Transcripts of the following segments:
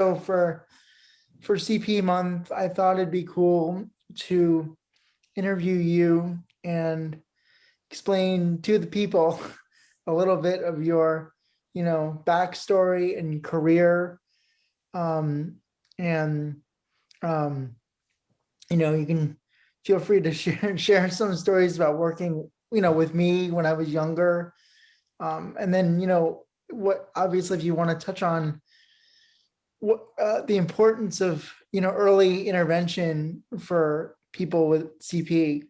So for CP month, I thought it'd be cool to interview you and explain to the people a little bit of your, backstory and career. And you can feel free to share some stories about working, with me when I was younger. And then, what obviously if you want to touch on what the importance of early intervention for people with CP.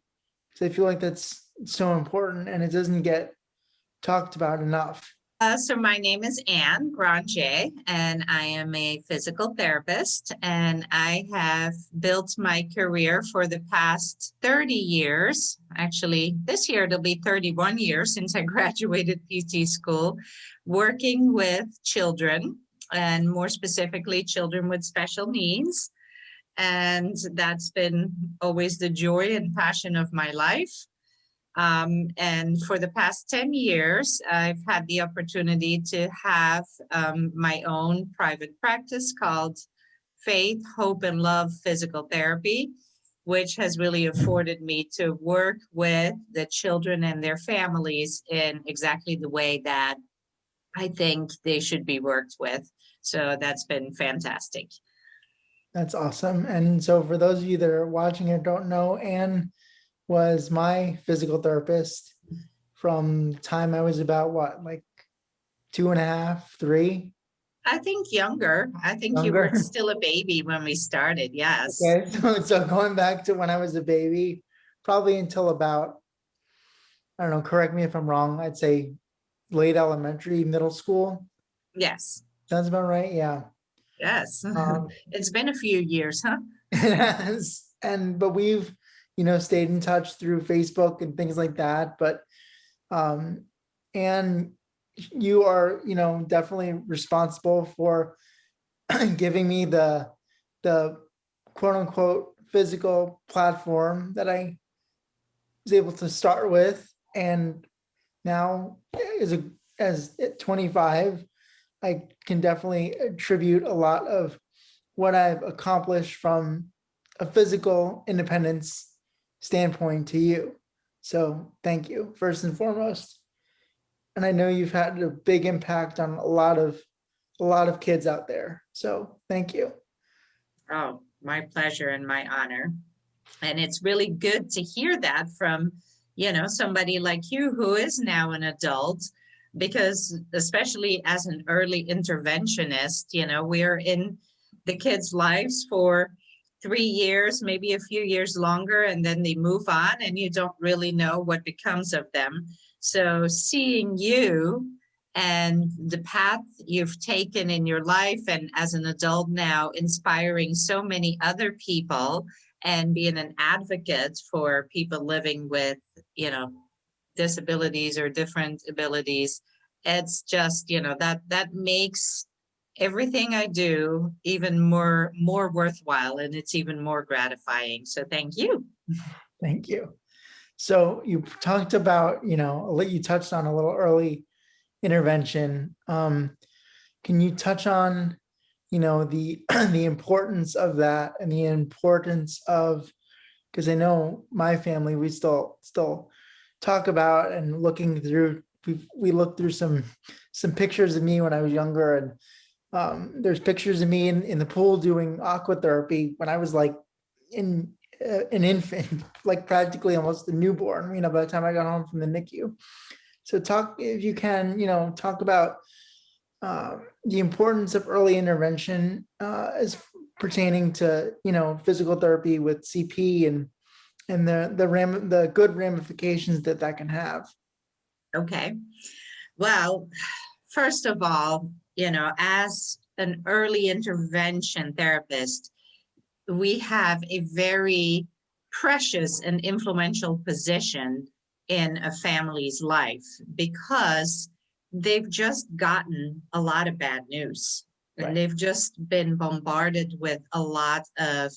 So I feel like that's so important and it doesn't get talked about enough. So my name is Granjé, and I am a physical therapist, and I have built my career for the past 30 years. Actually, this year it'll be 31 years since I graduated PT school, working with children, and more specifically, children with special needs. And that's been always the joy and passion of my life. And for the past 10 years, I've had the opportunity to have my own private practice called Faith, Hope, and Love Physical Therapy, which has really afforded me to work with the children and their families in exactly the way that I think they should be worked with. So that's been fantastic. That's awesome. And so for those of you that are watching and don't know, Anne was my physical therapist from the time I was about like 2.5, 3. I think younger. I think you were still a baby when we started. Yes. Okay. So going back to when I was a baby, probably until about, I don't know, correct me if I'm wrong, I'd say late elementary, middle school. Yes. Sounds about right. Yeah. Yes. It's been a few years, huh? But we've, stayed in touch through Facebook and things like that. But, and you are, definitely responsible for giving me the quote unquote physical platform that I was able to start with. And now as at 25, I can definitely attribute a lot of what I've accomplished from a physical independence standpoint to you. So thank you, first and foremost. And I know you've had a big impact on a lot of kids out there. So thank you. Oh, my pleasure and my honor. And it's really good to hear that from, somebody like you who is now an adult, because especially as an early interventionist, we're in the kids' lives for 3 years, maybe a few years longer, and then they move on and you don't really know what becomes of them. So seeing you and the path you've taken in your life and as an adult now, inspiring so many other people and being an advocate for people living with, disabilities or different abilities, it's just, that makes everything I do even more worthwhile, and it's even more gratifying. So thank you. Thank you. So you talked about, you touched on a little early intervention. Can you touch on, the the importance of that and the importance of, because I know my family, we still talk about and looking through, we looked through some pictures of me when I was younger, and there's pictures of me in the pool doing aqua therapy when I was like an infant, like practically almost a newborn, by the time I got home from the NICU. So if you can, talk about the importance of early intervention as pertaining to, physical therapy with CP and the good ramifications that can have. Okay. Well, first of all, as an early intervention therapist, we have a very precious and influential position in a family's life because they've just gotten a lot of bad news. Right. And they've just been bombarded with a lot of,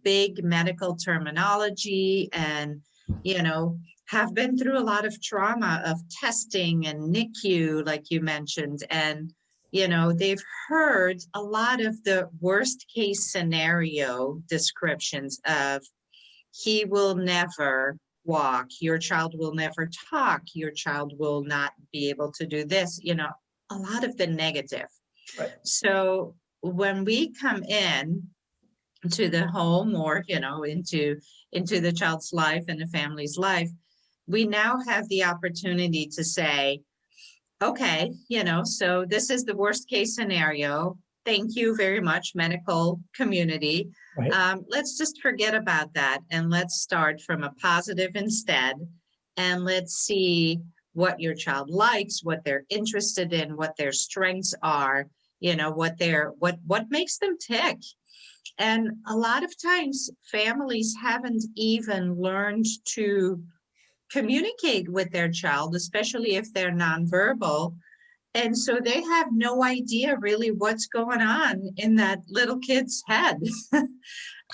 big medical terminology and, have been through a lot of trauma of testing and NICU, like you mentioned, and they've heard a lot of the worst case scenario descriptions of he will never walk, your child will never talk, your child will not be able to do this, a lot of the negative. Right. So when we come in to the home or, into the child's life and the family's life, we now have the opportunity to say, okay, so this is the worst case scenario. Thank you very much, medical community. Right. Let's just forget about that and let's start from a positive instead. And let's see what your child likes, what they're interested in, what their strengths are, what makes them tick. And a lot of times families haven't even learned to communicate with their child, especially if they're nonverbal. And so they have no idea really what's going on in that little kid's head.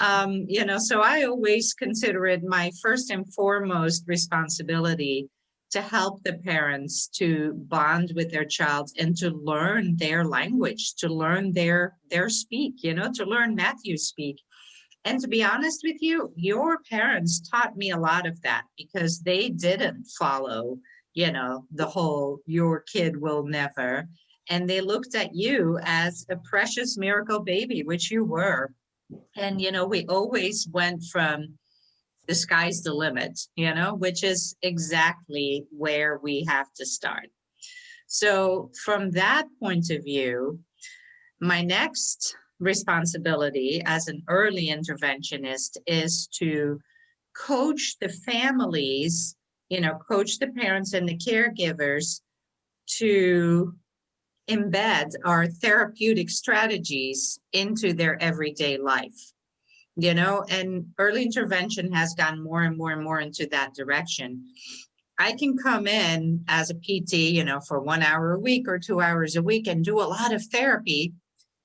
So I always consider it my first and foremost responsibility to help the parents to bond with their child and to learn their language, to learn their speak, to learn Matthew's speak. And to be honest with you, your parents taught me a lot of that because they didn't follow, the whole your kid will never. And they looked at you as a precious miracle baby, which you were. And, we always went from the sky's the limit, which is exactly where we have to start. So from that point of view, my next responsibility as an early interventionist is to coach the families, coach the parents and the caregivers to embed our therapeutic strategies into their everyday life. And early intervention has gone more and more and more into that direction. I can come in as a PT, for 1 hour a week or 2 hours a week and do a lot of therapy.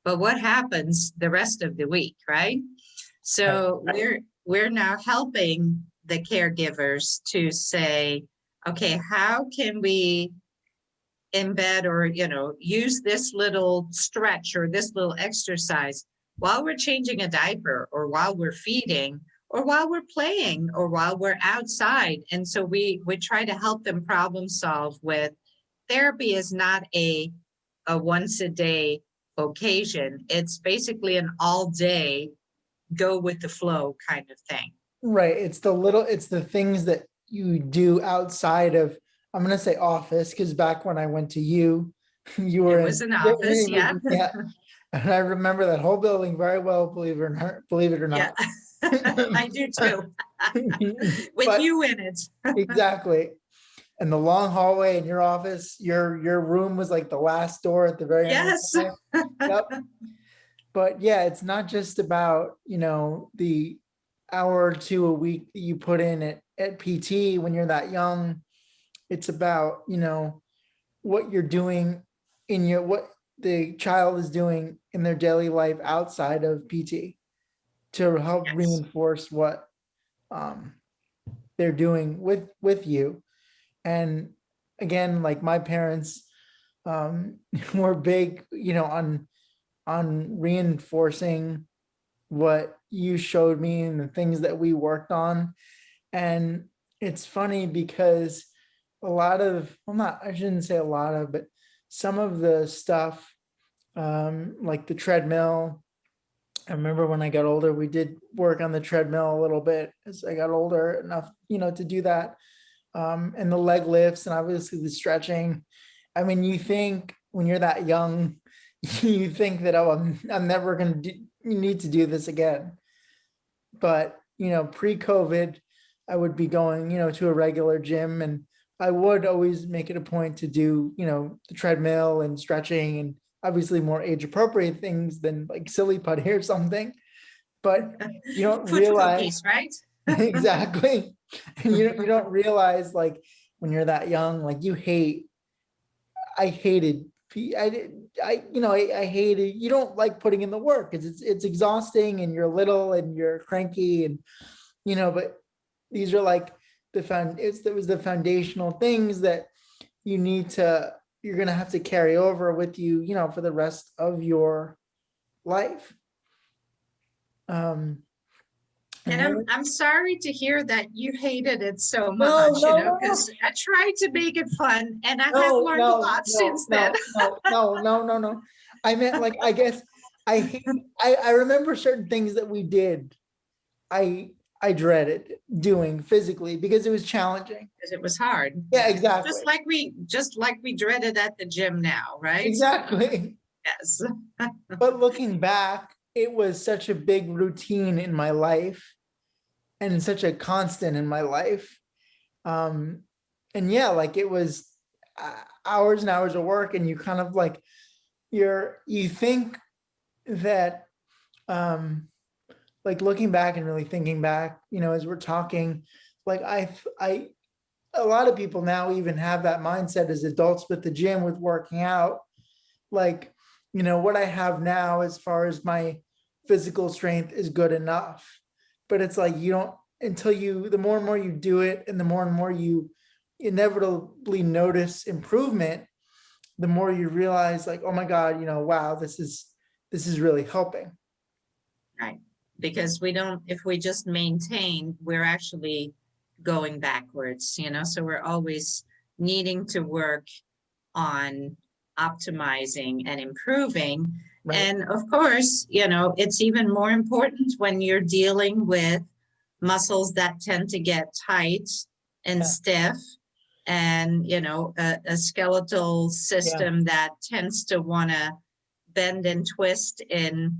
But what happens the rest of the week, right? So we're now helping the caregivers to say, okay, how can we embed or, use this little stretch or this little exercise while we're changing a diaper or while we're feeding or while we're playing or while we're outside. And so we try to help them problem solve with therapy is not a once a day occasion. It's basically an all day go with the flow kind of thing. Right. It's the things that you do outside of, I'm going to say office, because back when I went to you were It was an office, yeah. Yeah. And I remember that whole building very well, believe it or not. Yeah. I do too. With But you in it. exactly. And the long hallway in your office, your room was like the last door at the very end. Yes. Yep. But yeah, it's not just about, the hour or two a week that you put in at PT when you're that young. It's about, what you're doing what the child is doing in their daily life outside of PT to help Yes. reinforce what they're doing with you. And again, like my parents were big, on reinforcing what you showed me and the things that we worked on. And it's funny because I shouldn't say a lot of, but some of the stuff, like the treadmill, I remember when I got older, we did work on the treadmill a little bit as I got older enough, to do that. And the leg lifts and obviously the stretching. I mean, you think when you're that young, you think that, oh, I'm never going to need to do this again. But, pre-COVID, I would be going, to a regular gym, and I would always make it a point to do, the treadmill and stretching and obviously more age appropriate things than like silly putty or something. But you don't Food realize, cookies, right? exactly. And you don't realize, like, when you're that young, like I hated, I hated, you don't like putting in the work because it's exhausting and you're little and you're cranky and, but these are like it was the foundational things that you need to, you're going to have to carry over with you, for the rest of your life. And And I'm sorry to hear that you hated it so no, much, no, no, because I tried to make it fun and I have no, learned a no, lot no, since then. no, no, no, no, no, no. I meant like, I guess I remember certain things that we did. I I dreaded doing physically because it was challenging. Because it was hard. Yeah, Just exactly. like we dreaded at the gym now, right? Exactly. Yes. But looking back, it was such a big routine in my life and such a constant in my life. Um, and yeah, like it was hours and hours of work, and you kind of like you think that like looking back and really thinking back, as we're talking, like I a lot of people now even have that mindset as adults with the gym, with working out, like, what I have now as far as my physical strength is good enough. But it's like you don't, until the more and more you do it and the more and more you inevitably notice improvement, the more you realize like, oh my God, wow, this is really helping. Right. Because if we just maintain, we're actually going backwards, so we're always needing to work on optimizing and improving. Right. And of course, it's even more important when you're dealing with muscles that tend to get tight and Yeah. stiff, and a skeletal Yeah. system that tends to want to bend and twist in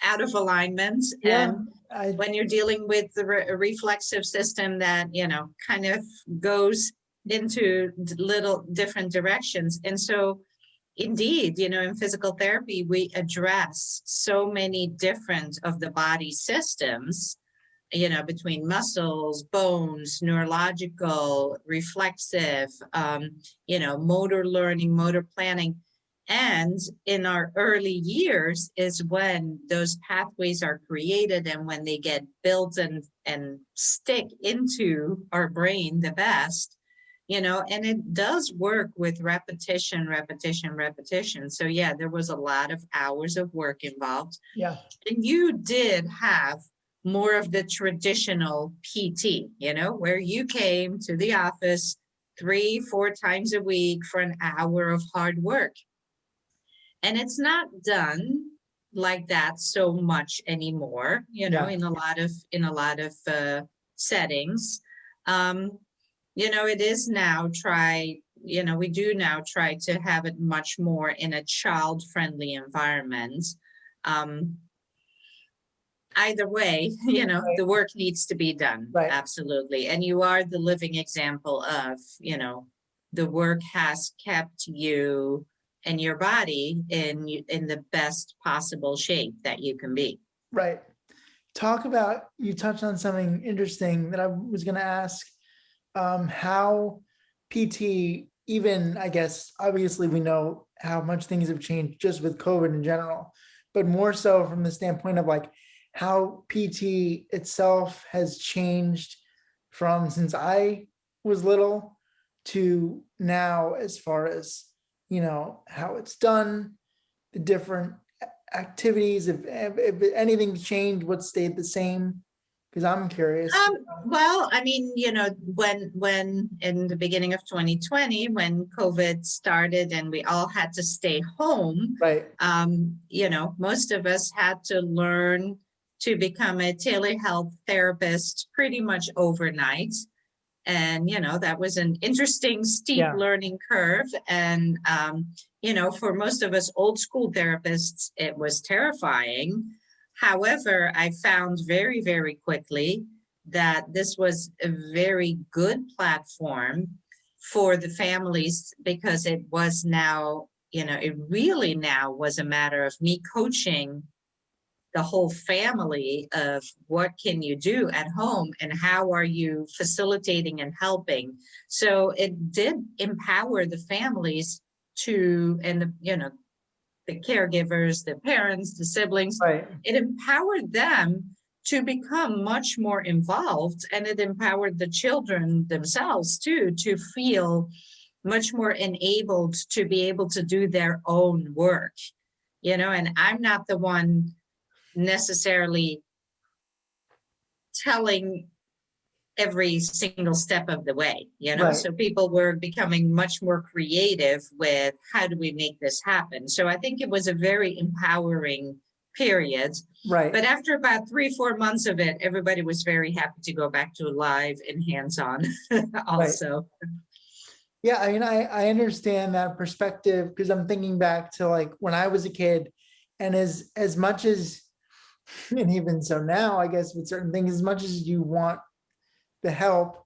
out of alignment. Yeah. And when you're dealing with the reflexive system that kind of goes into little different directions. And so indeed, in physical therapy, we address so many different of the body systems, between muscles, bones, neurological, reflexive, motor learning, motor planning. And in our early years is when those pathways are created and when they get built and stick into our brain the best, and it does work with repetition, repetition, repetition. So yeah, there was a lot of hours of work involved. Yeah. And you did have more of the traditional PT, where you came to the office 3-4 times a week for an hour of hard work. And it's not done like that so much anymore, Yeah. in a lot of settings. It is now we do now try to have it much more in a child-friendly environment. Either way, the work needs to be done. Right. Absolutely. And you are the living example of, the work has kept you and your body in the best possible shape that you can be. Right. You touched on something interesting that I was going to ask, how PT, even, I guess, obviously we know how much things have changed just with COVID in general, but more so from the standpoint of like how PT itself has changed from since I was little to now, as far as, how it's done, the different activities, if anything's changed, what stayed the same? Because I'm curious. Well, I mean, when in the beginning of 2020, when COVID started and we all had to stay home, Right. most of us had to learn to become a telehealth therapist pretty much overnight. And, that was an interesting, steep learning curve. And, for most of us old school therapists, it was terrifying. However, I found very, very quickly that this was a very good platform for the families, because it was now, it really now was a matter of me coaching the whole family of what can you do at home and how are you facilitating and helping. So it did empower the families and the caregivers, the parents, the siblings. Right. It empowered them to become much more involved, and it empowered the children themselves too, to feel much more enabled to be able to do their own work, and I'm not the one necessarily telling every single step of the way, Right. so people were becoming much more creative with how do we make this happen. So I think it was a very empowering period. Right. But after about 3-4 months of it, everybody was very happy to go back to live and hands-on also. Right. Yeah, I mean, I understand that perspective because I'm thinking back to like when I was a kid, and as much as, and even so now, I guess with certain things, as much as you want the help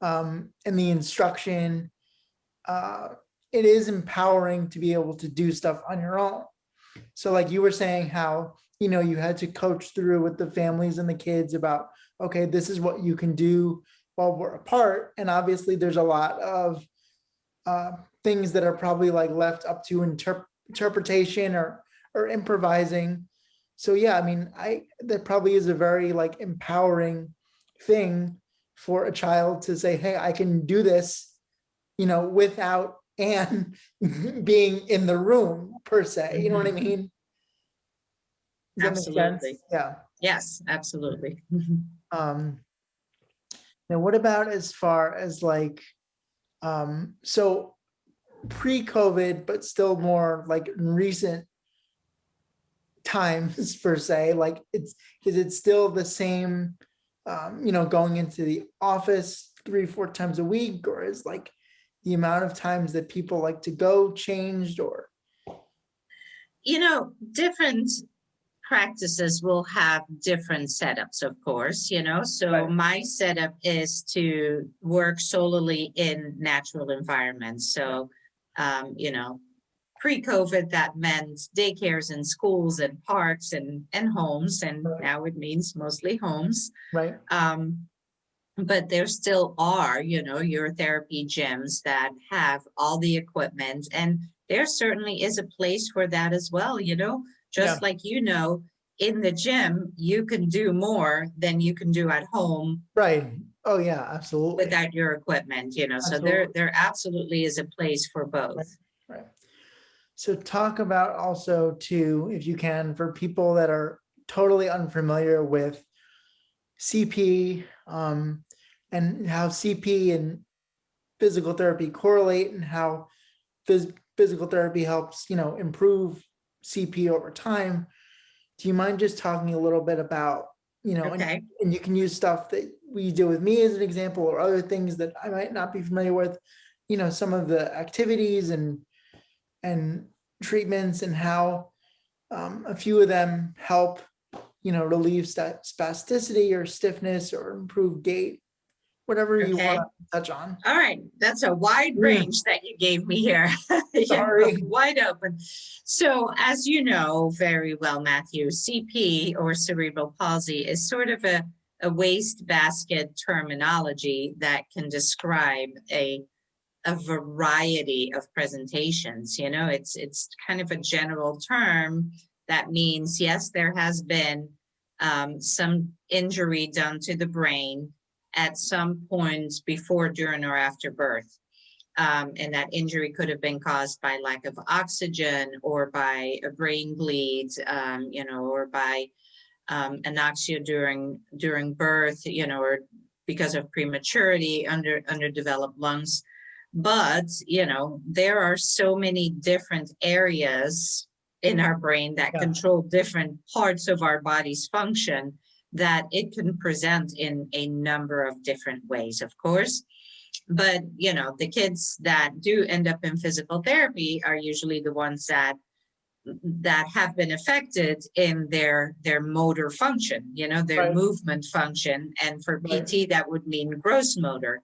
and the instruction, it is empowering to be able to do stuff on your own. So like you were saying how, you had to coach through with the families and the kids about, okay, this is what you can do while we're apart. And obviously there's a lot of things that are probably like left up to interpretation or improvising. So yeah, I mean, that probably is a very like empowering thing for a child to say, hey, I can do this, without Anne being in the room per se. You know what I mean? Does that make Absolutely. sense? Yeah. Yes, absolutely. Um, Now what about as far as like, so pre-COVID, but still more like recent times per se, like is it still the same, going into the office 3-4 times a week, or is like the amount of times that people like to go changed, or? Different practices will have different setups, of course, so Right. my setup is to work solely in natural environments. So, pre-COVID, that meant daycares and schools and parks and homes, and Right. now it means mostly homes. Right. But there still are, your therapy gyms that have all the equipment, and there certainly is a place for that as well, just Yeah. like, in the gym, you can do more than you can do at home Right. Oh yeah, absolutely. without your equipment, so Absolutely. there absolutely is a place for both. Right. Right. So talk about also too, if you can, for people that are totally unfamiliar with CP, and how CP and physical therapy correlate, and how physical therapy helps, improve CP over time. Do you mind just talking a little bit about, Okay. and you can use stuff that we do with me as an example, or other things that I might not be familiar with, some of the activities and treatments, and how a few of them help, relieve spasticity or stiffness or improve gait, whatever you want Okay. to touch on. All right. That's a wide range that you gave me here. Sorry. Wide open. So, as you know very well, Matthew, CP, or cerebral palsy, is sort of a wastebasket terminology that can describe a variety of presentations. It's kind of a general term that means, yes, there has been some injury done to the brain at some point before, during, or after birth. And that injury could have been caused by lack of oxygen, or by a brain bleed, or by anoxia during birth, or because of prematurity, underdeveloped lungs. But, there are so many different areas in our brain that control different parts of our body's function, that it can present in a number of different ways, of course. But, the kids that do end up in physical therapy are usually the ones that have been affected in their motor function, their Right. movement function. And for Right. PT, that would mean gross motor,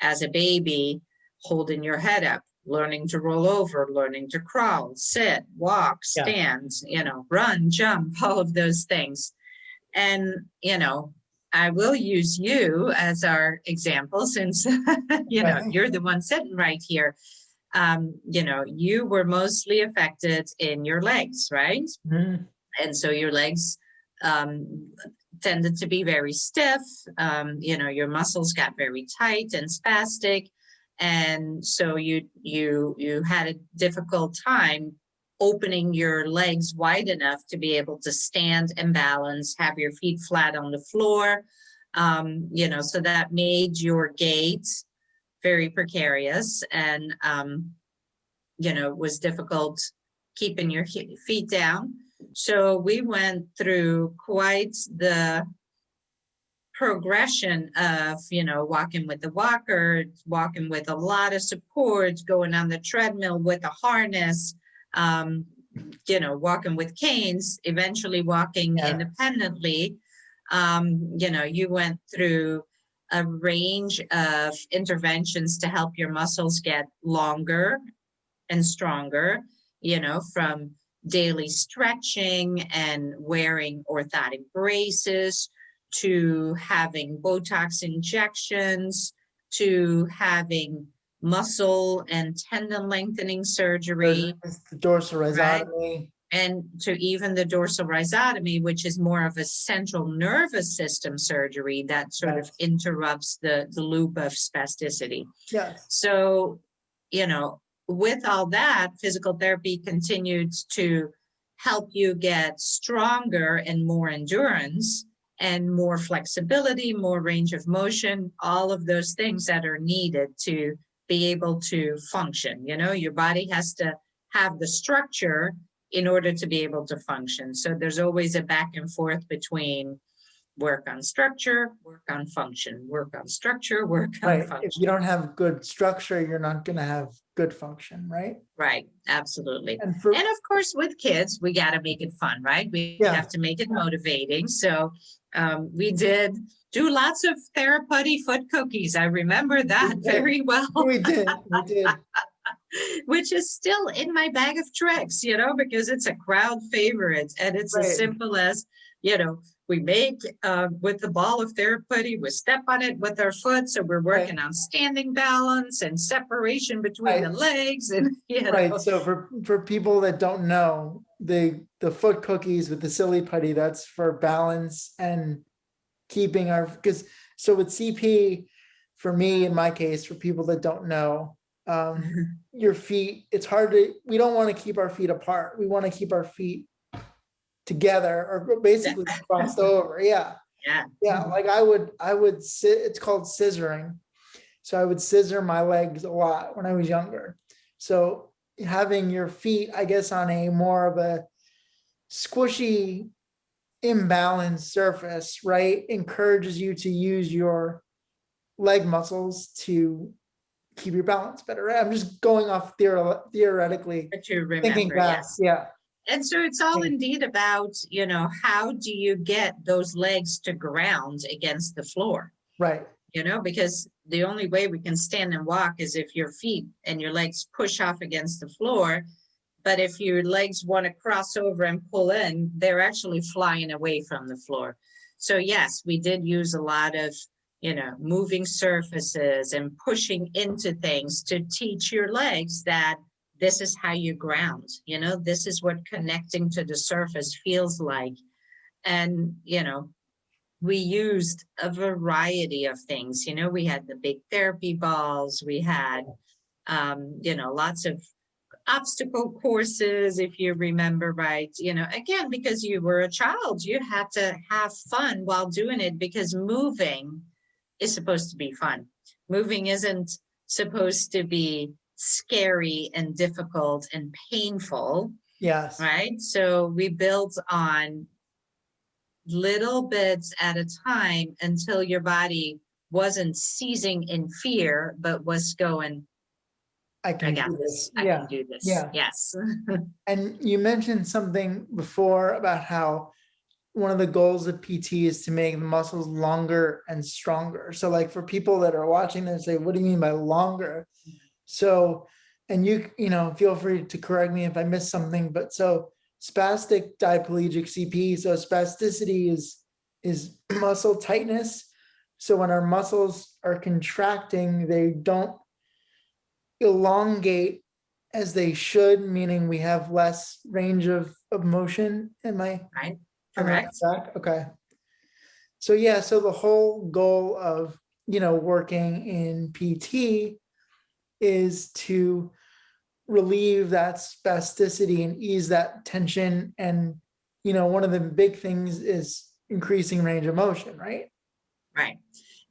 as a baby, holding your head up, learning to roll over, learning to crawl, sit, walk, stand, run, jump, all of those things. And, I will use you as our example, since, you're the one sitting right here. You were mostly affected in your legs, right? Mhm. And so your legs tended to be very stiff. Your muscles got very tight and spastic. And so you had a difficult time opening your legs wide enough to be able to stand and balance, have your feet flat on the floor. So that made your gait very precarious, and was difficult keeping your feet down. So we went through quite the progression of, walking with the walker, walking with a lot of support, going on the treadmill with a harness, walking with canes, eventually walking independently. You went through a range of interventions to help your muscles get longer and stronger, from daily stretching and wearing orthotic braces, to having Botox injections, to having muscle and tendon lengthening surgery. The dorsal rhizotomy. Right? And to even the dorsal rhizotomy, which is more of a central nervous system surgery that sort of interrupts the loop of spasticity. Yes. So, with all that, physical therapy continued to help you get stronger and more endurance and more flexibility, more range of motion, all of those things that are needed to be able to function. Your body has to have the structure in order to be able to function. So there's always a back and forth between work on structure, work on function, work on structure, work on function. If you don't have good structure, you're not going to have good function, right? Right, absolutely. And of course, with kids, we got to make it fun, right? We have to make it motivating. So we did do lots of therapeutic foot cookies. I remember that very well. We did. Which is still in my bag of tricks, because it's a crowd favorite, and it's as simple as, we make with the ball of therapeutic, we step on it with our foot. So we're working on standing balance and separation between the legs. And, So for people that don't know, the foot cookies with the silly putty, that's for balance and keeping so with CP, for me, in my case, for people that don't know, your feet, we don't want to keep our feet apart. We want to keep our feet together, or basically crossed over. Yeah. Like I would sit, it's called scissoring. So I would scissor my legs a lot when I was younger. So having your feet, I guess, on a more of a squishy, imbalanced surface, right, encourages you to use your leg muscles to keep your balance better. Right? I'm just going off theoretically, thinking back. And so it's all indeed about, how do you get those legs to ground against the floor? Right. Because the only way we can stand and walk is if your feet and your legs push off against the floor. But if your legs want to cross over and pull in, they're actually flying away from the floor. So yes, we did use a lot of, moving surfaces and pushing into things to teach your legs that this is how you ground, this is what connecting to the surface feels like. And, we used a variety of things. We had the big therapy balls. We had, lots of obstacle courses, if you remember right. Again, because you were a child, you had to have fun while doing it, because moving is supposed to be fun. Moving isn't supposed to be scary and difficult and painful. Yes. Right. So we built on little bits at a time until your body wasn't seizing in fear, but was going, I got this. I can do this. Yes. And you mentioned something before about how one of the goals of PT is to make the muscles longer and stronger. So like for people that are watching this, say, what do you mean by longer? So, and you feel free to correct me if I missed something, but so spastic diplegic CP, so spasticity is muscle tightness. So when our muscles are contracting, they don't elongate as they should, meaning we have less range of motion. Am I right? Correct. Okay. So so the whole goal of working in PT is to relieve that spasticity and ease that tension. And, one of the big things is increasing range of motion, right? Right.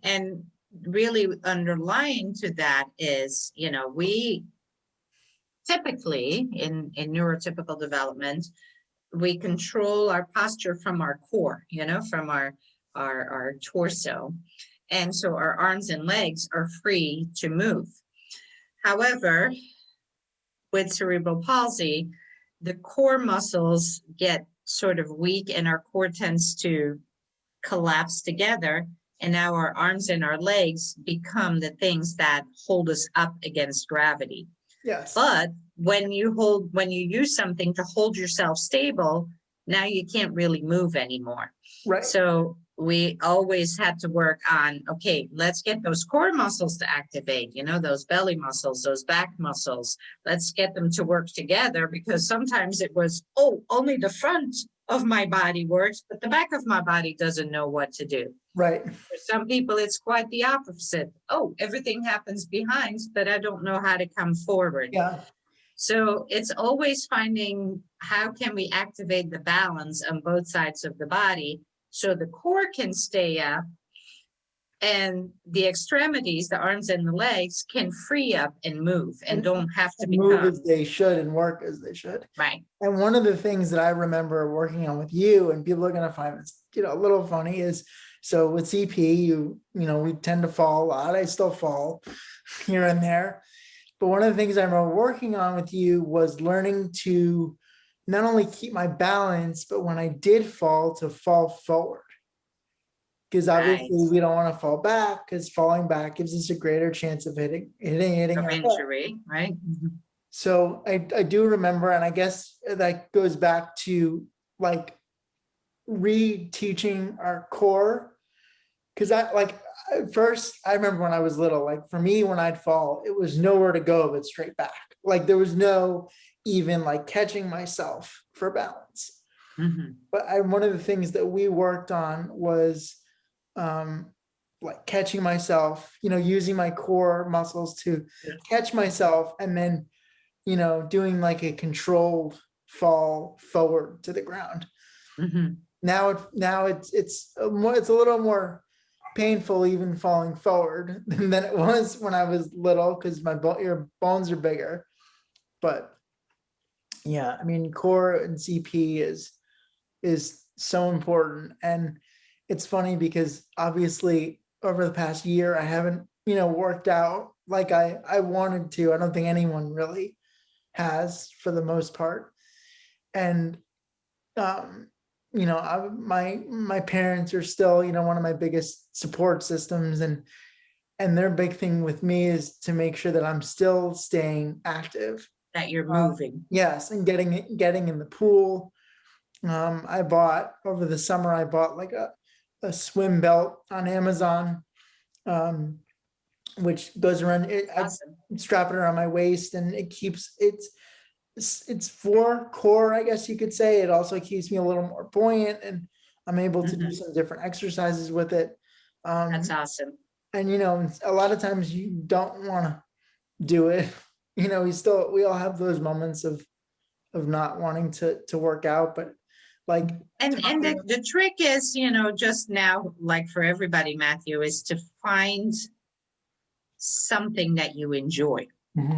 And really underlying to that is, we typically in neurotypical development, we control our posture from our core, from our torso. And so our arms and legs are free to move. However, with cerebral palsy, the core muscles get sort of weak and our core tends to collapse together. And now our arms and our legs become the things that hold us up against gravity. Yes. But when you use something to hold yourself stable, now you can't really move anymore. Right. So we always had to work on, okay, let's get those core muscles to activate, those belly muscles, those back muscles. Let's get them to work together, because sometimes it was, only the front of my body works, but the back of my body doesn't know what to do. Right. For some people, it's quite the opposite. Everything happens behind, but I don't know how to come forward. Yeah. So it's always finding how can we activate the balance on both sides of the body so the core can stay up and the extremities, the arms and the legs, can free up and move and don't have to move become as they should and work as they should. right. And one of the things that I remember working on with you, and people are going to find this, a little funny, is so with CP, we tend to fall a lot. I still fall here and there. But one of the things I remember working on with you was learning to not only keep my balance, but when I did fall, to fall forward. Because obviously we don't want to fall back, because falling back gives us a greater chance of hitting our injury, right? So I do remember, and I guess that goes back to like reteaching our core. Because first, I remember when I was little, like for me, when I'd fall, it was nowhere to go but straight back. Like there was no even like catching myself for balance. Mm-hmm. But one of the things that we worked on was like catching myself, using my core muscles to catch myself, and then, doing like a controlled fall forward to the ground. Mm-hmm. Now it's a little more painful even falling forward than it was when I was little, because your bones are bigger. But yeah, I mean, core and CP is so important. And it's funny because obviously over the past year, I haven't, worked out like I wanted to. I don't think anyone really has, for the most part. And, my parents are still, one of my biggest support systems, and their big thing with me is to make sure that I'm still staying active, that you're moving. Yes. And getting in the pool. Over the summer, I bought like a swim belt on Amazon, which goes around it. Awesome. I strap it around my waist, and it's for core, I guess you could say. It also keeps me a little more buoyant, and I'm able to do some different exercises with it. That's awesome. And a lot of times you don't want to do it. We all have those moments of not wanting to work out, but like, and the trick is, just now, like for everybody, Matthew, is to find something that you enjoy.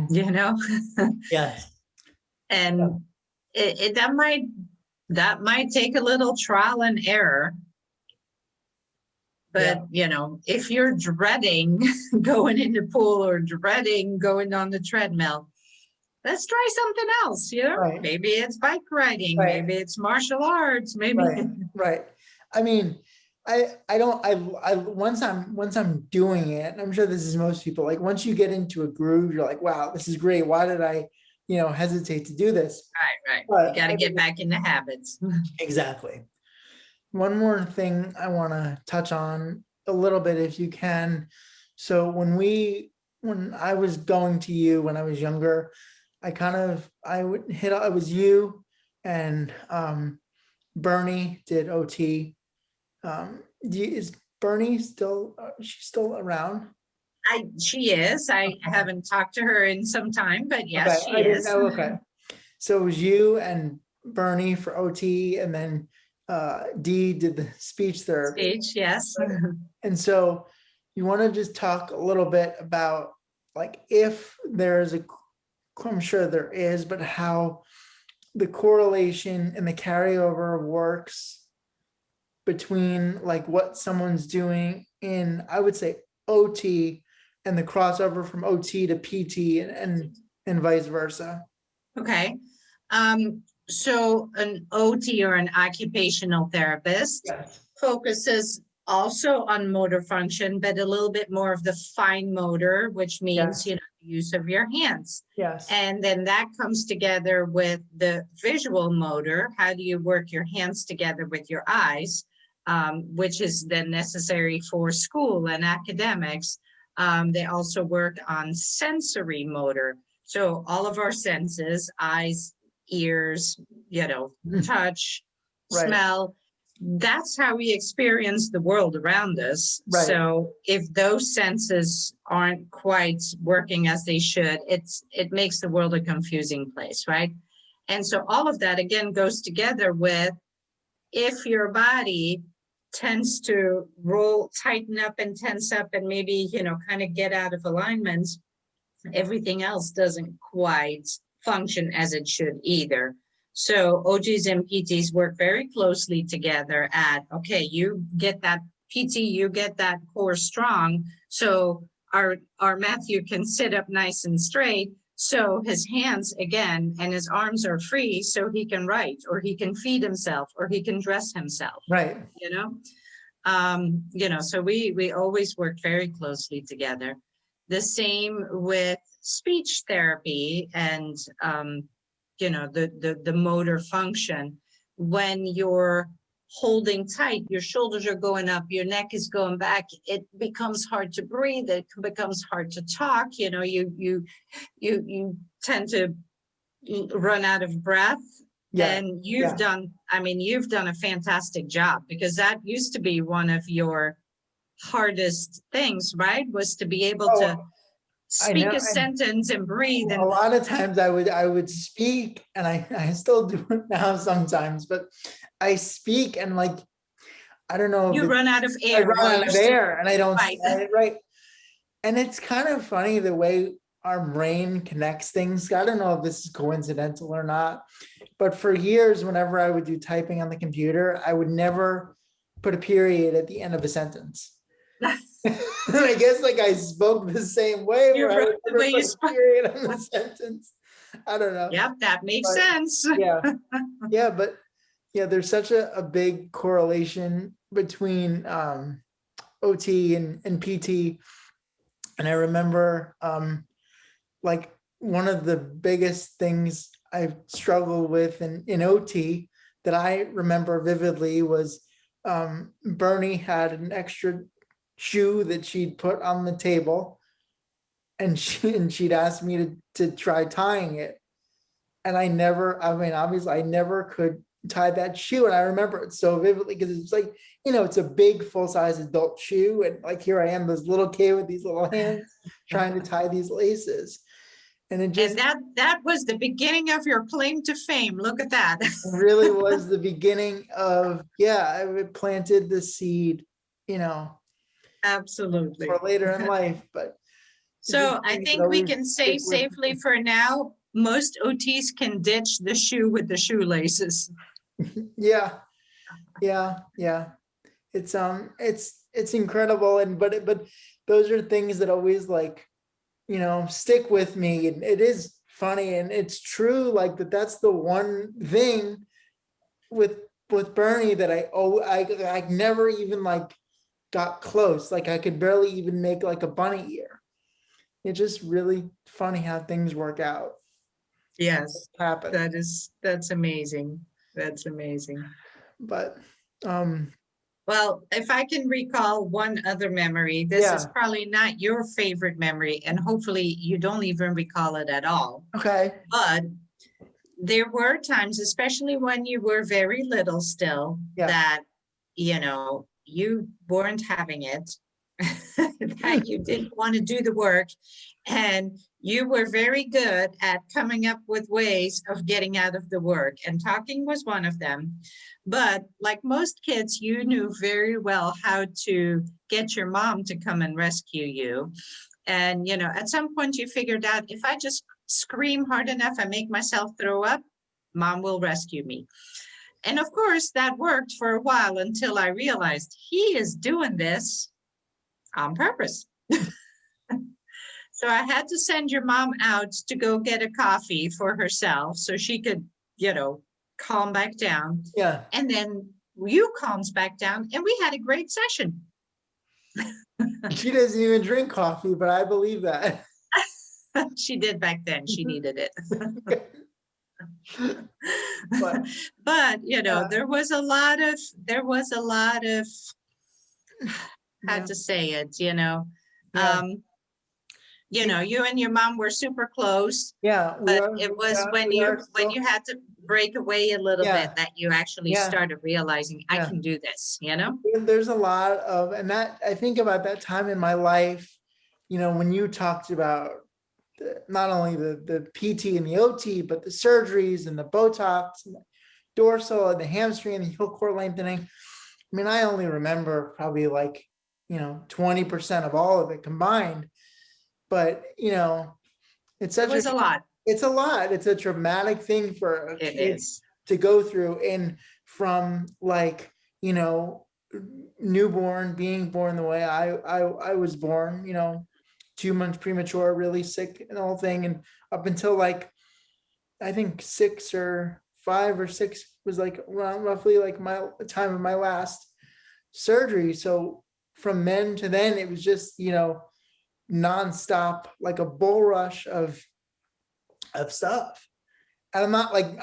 Yes. And that might take a little trial and error. But, if you're dreading going in the pool or dreading going on the treadmill, let's try something else, Right. Maybe it's bike riding, Right. maybe it's martial arts, maybe. Right. I mean, once I'm doing it, and I'm sure this is most people, like once you get into a groove, you're like, wow, this is great. Why did I, hesitate to do this? Right. But you got to get back into habits. Exactly. One more thing I want to touch on a little bit, if you can. So when I was going to you when I was younger, I was you and Bernie did OT. Is Bernie still, she's still around? She is. I haven't talked to her in some time, but yes, Okay, she I didn't is. know. Okay. So it was you and Bernie for OT, and then Dee did the speech therapy. Speech, yes. And so you want to just talk a little bit about, like, if there's a, I'm sure there is, but how the correlation and the carryover works between like what someone's doing in, I would say, OT, and the crossover from OT to PT, and vice versa. Okay. So an OT, or an occupational therapist, Yes. focuses also on motor function, but a little bit more of the fine motor, which means, Yes. use of your hands. Yes. And then that comes together with the visual motor. How do you work your hands together with your eyes, which is then necessary for school and academics. They also work on sensory motor. So all of our senses, eyes, ears, touch, Right. smell, that's how we experience the world around us. Right. So if those senses aren't quite working as they should, it makes the world a confusing place, right? And so all of that again goes together with, if your body tends to roll, tighten up and tense up, and maybe, kind of get out of alignment, everything else doesn't quite function as it should either. So OGs and PTs work very closely together at, okay, you get that PT, you get that core strong. So our Matthew can sit up nice and straight. So his hands again and his arms are free, so he can write, or he can feed himself, or he can dress himself. Right. So we always work very closely together. The same with speech therapy and the motor function. When you're holding tight, your shoulders are going up, your neck is going back, it becomes hard to breathe, it becomes hard to talk, you tend to run out of breath. Yeah. And you've done a fantastic job, because that used to be one of your hardest things, right? Was to be able to speak a sentence and breathe. And a lot of times I would speak, and I still do it now sometimes, but I speak and, like, I don't know. You run out of air. I run out of air and I don't say it right. And it's kind of funny the way our brain connects things. I don't know if this is coincidental or not, but for years, whenever I would do typing on the computer, I would never put a period at the end of a sentence. I guess, like, I spoke the same way. You wrote the way you spoke. Period on the sentence. I don't know. Yep, that makes sense. Yeah, but there's such a big correlation between OT and PT. And I remember, like, one of the biggest things I struggled with in OT that I remember vividly was Bernie had an extra shoe that she'd put on the table, and she'd asked me to try tying it. And obviously I never could tie that shoe. And I remember it so vividly because it's like, it's a big full-size adult shoe. And, like, here I am, this little kid with these little hands trying to tie these laces. And that was the beginning of your claim to fame. Look at that. really was the beginning of, I planted the seed, absolutely, for later in life. But so I think we can say safely for now, most OTs can ditch the shoe with the shoelaces. Yeah. It's incredible. And but those are things that always, like, stick with me. And it is funny, and it's true, like, that's the one thing with Bernie that I never even, like, got close. Like, I could barely even make, like, a bunny ear. It's just really funny how things work out. Yes, happen. That's amazing. That's amazing. But well, if I can recall one other memory, this is probably not your favorite memory, and hopefully you don't even recall it at all. Okay. But there were times, especially when you were very little still, that you weren't having it. that you didn't want to do the work. And you were very good at coming up with ways of getting out of the work. And talking was one of them. But like most kids, you knew very well how to get your mom to come and rescue you. And, you know, at some point you figured out if I just scream hard enough and make myself throw up, mom will rescue me. And of course, that worked for a while until I realized he is doing this on purpose. So I had to send your mom out to go get a coffee for herself so she could, you know, calm back down. Yeah. And then you calms back down and we had a great session. She doesn't even drink coffee, but I believe that. She did back then. She needed it. But, But you know, yeah. there was a lot of how Yeah. to say it, you know. Yeah. You know, you and your mom were super close, Yeah, but it was when we are you had to break away a little Yeah. bit that you actually Yeah. started realizing I Yeah. can do this, you know? There's a lot of, and that I think about that time in my life, you know, when you talked about not only the PT and the OT, but the surgeries and the Botox and the dorsal and the hamstring and the heel core lengthening. I mean, I only remember probably like, you know, 20% of all of it combined. But, you know, it's It such was a lot. it's a lot. It's a traumatic thing for a It kid is. to go through. And from like, you know, newborn, being born the way I was born, you know, 2 months premature, really sick and the whole thing. And up until like, I think 6 or 5 or 6 was like around roughly like my time of my last surgery. So from then to then, it was just, you know, nonstop, like a bull rush of stuff. And I'm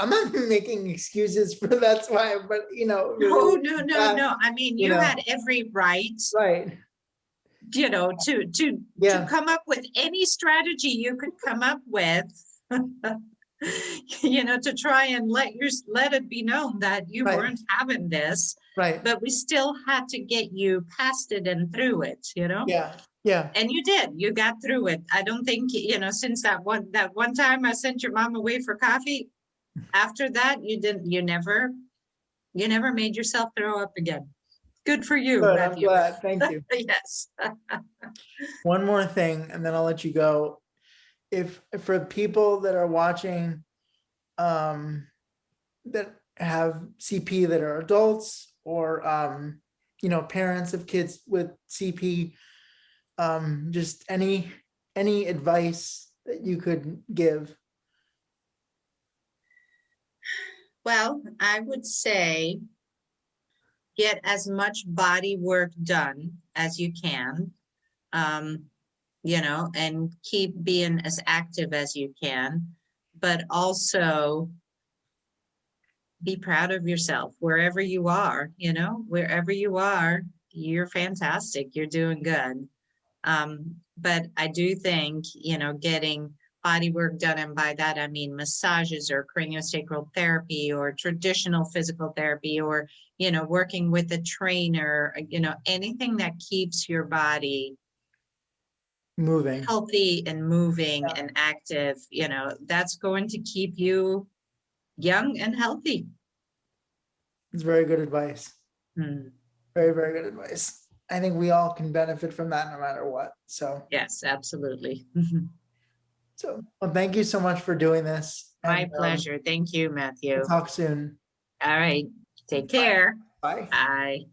not making excuses for that's why, but you know, No, really, no. I mean, you you know, had every right, right. you know, to Yeah. come up with any strategy you could come up with, you know, to try and let it be known that you Right. weren't having this, Right. but we still had to get you past it and through it, you know? Yeah. Yeah. And you did. You got through it. I don't think, you know, since that one time I sent your mom away for coffee, after that you never made yourself throw up again. Good for you, Good. I'm Matthew. glad. Thank you. Yes. One more thing, and then I'll let you go. If for people that are watching, that have CP that are adults or you know, parents of kids with CP, just any advice that you could give. Well, I would say get as much body work done as you can, you know, and keep being as active as you can, but also be proud of yourself wherever you are, you know, wherever you are, you're fantastic. You're doing good. But I do think, you know, getting body work done, and by that I mean massages or craniosacral therapy or traditional physical therapy, or, you know, working with a trainer, you know, anything that keeps your body Moving. healthy and moving Yeah. and active, you know, that's going to keep you young and healthy. It's very good advice. Hmm. Very, very good advice. I think we all can benefit from that no matter what. So, Yes, absolutely. well, thank you so much for doing this. My And pleasure. Thank you, Matthew. we'll talk soon. All right. Take care. Bye. Bye.